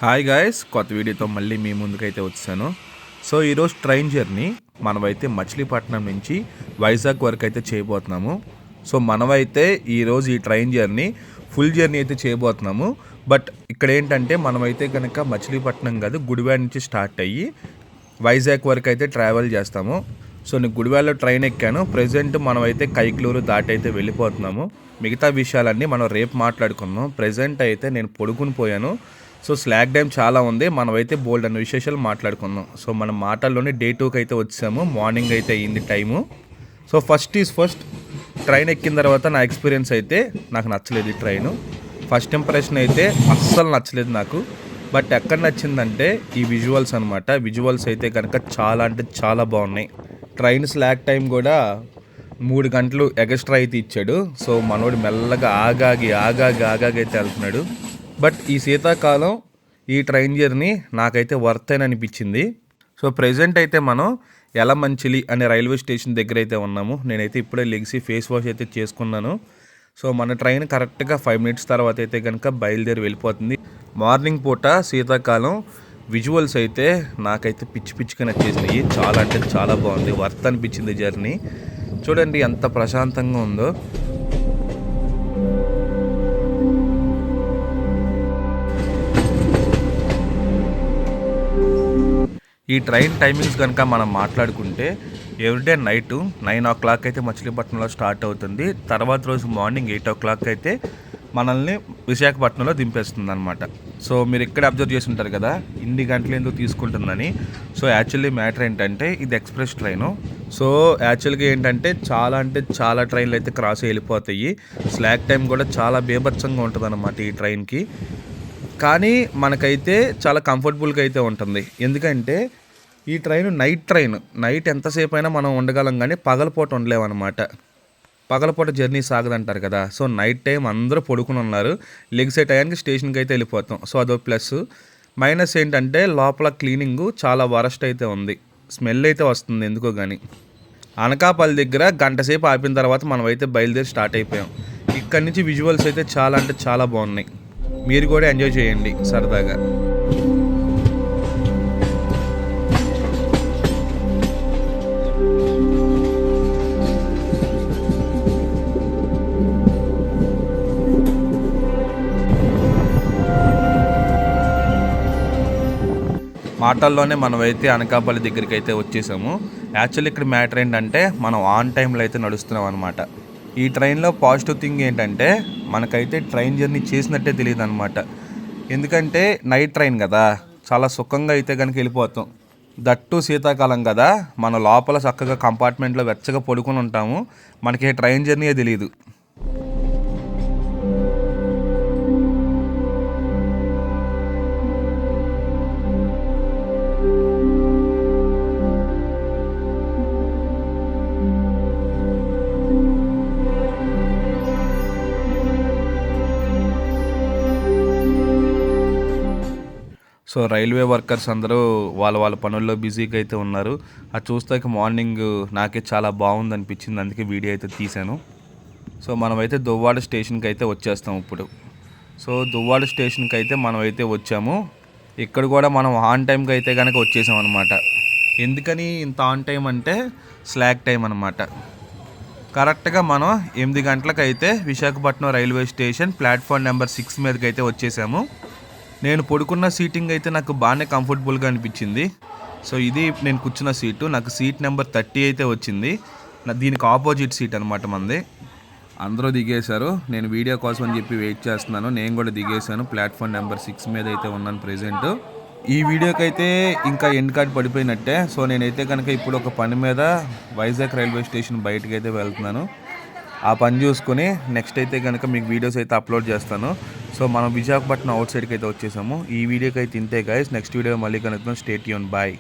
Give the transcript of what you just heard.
Hi guys, కొత్త వీడియోతో మళ్ళీ మీ ముందుకైతే వచ్చాను. సో ఈరోజు ట్రైన్ జర్నీ మనమైతే మచిలీపట్నం నుంచి వైజాగ్ వరకు అయితే చేయబోతున్నాము. సో మనమైతే ఈరోజు ఈ ట్రైన్ జర్నీ ఫుల్ జర్నీ అయితే చేయబోతున్నాము. బట్ ఇక్కడ ఏంటంటే మనమైతే కనుక మచిలీపట్నం కాదు, గుడివాడ నుంచి స్టార్ట్ అయ్యి వైజాగ్ వరకు అయితే ట్రావెల్ చేస్తాము. సో నేను గుడివాడలో ట్రైన్ ఎక్కాను. ప్రజెంట్ మనమైతే కైక్లూరు దాటి అయితే వెళ్ళిపోతున్నాము. మిగతా విషయాలన్నీ మనం రేపు మాట్లాడుకుందాం. ప్రజెంట్ అయితే నేను పడుకుని పోయాను. సో స్లాక్ టైం చాలా ఉంది, మనమైతే బోల్డ్ అన్న విశేషాలు మాట్లాడుకుందాం. సో మన మాటల్లోనే డే 2కి అయితే వచ్చాము. మార్నింగ్ అయితే అయ్యింది time. So first is first, train ఎక్కిన తర్వాత నా ఎక్స్పీరియన్స్ అయితే నాకు నచ్చలేదు ఈ ట్రైను. ఫస్ట్ ఇంప్రెషన్ అయితే అస్సలు నచ్చలేదు నాకు. బట్ ఎక్కడ నచ్చిందంటే ఈ విజువల్స్ అనమాట. విజువల్స్ అయితే కనుక చాలా అంటే చాలా బాగున్నాయి. ట్రైన్ స్లాక్ టైం కూడా 3 గంటలు ఎక్స్ట్రా అయితే ఇచ్చాడు. సో మనోడు మెల్లగా ఆగాగి అయితే వెళ్తున్నాడు. బట్ ఈ శీతాకాలం ఈ ట్రైన్ జర్నీ నాకైతే వర్త్ అని అనిపించింది. సో ప్రెజెంట్ అయితే మనం యలమంచిలి అనే రైల్వే స్టేషన్ దగ్గర అయితే ఉన్నాము. నేనైతే ఇప్పుడే లెగిసి ఫేస్ వాష్ అయితే చేసుకున్నాను. సో మన ట్రైన్ కరెక్ట్గా 5 మినిట్స్ తర్వాత అయితే కనుక బయలుదేరి వెళ్ళిపోతుంది. మార్నింగ్ పూట శీతాకాలం విజువల్స్ అయితే నాకైతే పిచ్చిగా నచ్చేసినాయి. చాలా అంటే చాలా బాగుంది, వర్త్ అనిపించింది జర్నీ. చూడండి ఎంత ప్రశాంతంగా ఉందో. ఈ ట్రైన్ టైమింగ్స్ కనుక మనం మాట్లాడుకుంటే ఎవ్రీడే నైట్ 9 o'clock అయితే మచిలీపట్నంలో స్టార్ట్ అవుతుంది. తర్వాత రోజు మార్నింగ్ 8 o'clock అయితే మనల్ని విశాఖపట్నంలో దింపేస్తుంది అనమాట. సో మీరు ఇక్కడ అబ్జర్వ్ చేసి ఉంటారు కదా, ఇన్ని గంటలు ఎందుకు తీసుకుంటుందని. సో యాక్చువల్లీ మ్యాటర్ ఏంటంటే ఇది ఎక్స్ప్రెస్ ట్రైను. సో యాక్చువల్గా ఏంటంటే చాలా ట్రైన్లు అయితే క్రాస్ వెళ్ళిపోతాయి. స్లాక్ టైం కూడా చాలా బీభత్సంగా ఉంటుంది అన్నమాట ఈ ట్రైన్కి. కానీ మనకైతే చాలా కంఫర్టబుల్గా అయితే ఉంటుంది. ఎందుకంటే ఈ ట్రైన్ నైట్ ఎంతసేపు అయినా మనం ఉండగలం, కానీ పగలపూట ఉండలేమన్నమాట. పగలపూట జర్నీ సాగదంటారు కదా. సో నైట్ టైం అందరూ పడుకుని ఉన్నారు, లెగ్సే టైంకి స్టేషన్కి అయితే వెళ్ళిపోతాం. సో అదో ప్లస్. మైనస్ ఏంటంటే లోపల క్లీనింగ్ చాలా వరస్ట్ అయితే ఉంది, స్మెల్ అయితే వస్తుంది ఎందుకో కానీ. అనకాపల్లి దగ్గర గంట సేపు ఆపిన తర్వాత మనం అయితే బయలుదేరి స్టార్ట్ అయిపోయాం. ఇక్కడి నుంచి విజువల్స్ అయితే చాలా అంటే చాలా బాగున్నాయి. మీరు కూడా ఎంజాయ్ చేయండి సరదాగా. మాటల్లోనే మనమైతే అనకాపల్లి దగ్గరికి అయితే వచ్చేసాము. యాక్చువల్లీ ఇక్కడ మ్యాటర్ ఏంటంటే మనం ఆన్ టైంలో అయితే నడుస్తున్నాం అనమాట. ఈ ట్రైన్లో పాజిటివ్ థింగ్ ఏంటంటే మనకైతే ట్రైన్ జర్నీ చేసినట్టే తెలియదు అనమాట. ఎందుకంటే నైట్ ట్రైన్ కదా, చాలా సుఖంగా అయితే కనుక వెళ్ళిపోతాం. దట్టు శీతాకాలం కదా, మన లోపల చక్కగా కంపార్ట్మెంట్లో వెచ్చగా పడుకుని ఉంటాము. మనకి ట్రైన్ జర్నీయే తెలియదు. సో రైల్వే వర్కర్స్ అందరూ వాళ్ళ పనుల్లో బిజీగా అయితే ఉన్నారు. అది చూస్తాక మార్నింగ్ నాకే చాలా బాగుంది అనిపించింది, అందుకే వీడియో అయితే తీశాను. సో మనమైతే దువ్వాడ స్టేషన్కి అయితే వచ్చేస్తాం ఇప్పుడు. సో దువ్వాడ స్టేషన్కి అయితే మనమైతే వచ్చాము. ఇక్కడ కూడా మనం ఆన్ టైంకి అయితే కనుక వచ్చేసాం అనమాట. ఎందుకని ఇంత ఆన్ టైం అంటే స్లాక్ టైం అనమాట. కరెక్ట్గా మనం 8 గంటలకైతే Visakhapatnam railway station platform number 6 మీదకి అయితే వచ్చేసాము. నేను పడుకున్న సీటింగ్ అయితే నాకు బాగానే కంఫర్టబుల్గా అనిపించింది. సో ఇది నేను కూర్చున్న సీటు, నాకు సీట్ నెంబర్ 30 అయితే వచ్చింది. దీనికి ఆపోజిట్ సీట్ అనమాట మంది. అందరూ దిగేశారు, నేను వీడియో కోసం అని చెప్పి వెయిట్ చేస్తున్నాను. నేను కూడా దిగేశాను. ప్లాట్ఫామ్ నెంబర్ 6 మీద అయితే ఉన్నాను ప్రజెంట్. ఈ వీడియోకి అయితే ఇంకా ఎండ్ కార్డ్ పడిపోయినట్టే. సో నేనైతే కనుక ఇప్పుడు ఒక పని మీద వైజాగ్ రైల్వే స్టేషన్ బయటకు అయితే వెళ్తున్నాను. ఆ పని చూసుకొని నెక్స్ట్ అయితే కనుక మీకు వీడియోస్ అయితే అప్లోడ్ చేస్తాను. సో మనం విశాఖపట్నం అవుట్ సైడ్కి అయితే వచ్చేసాము. ఈ వీడియోకి అయితే ఇంతే గైస్. నెక్స్ట్ వీడియో మళ్ళీ కనుక స్టే ట్యూన్. బాయ్.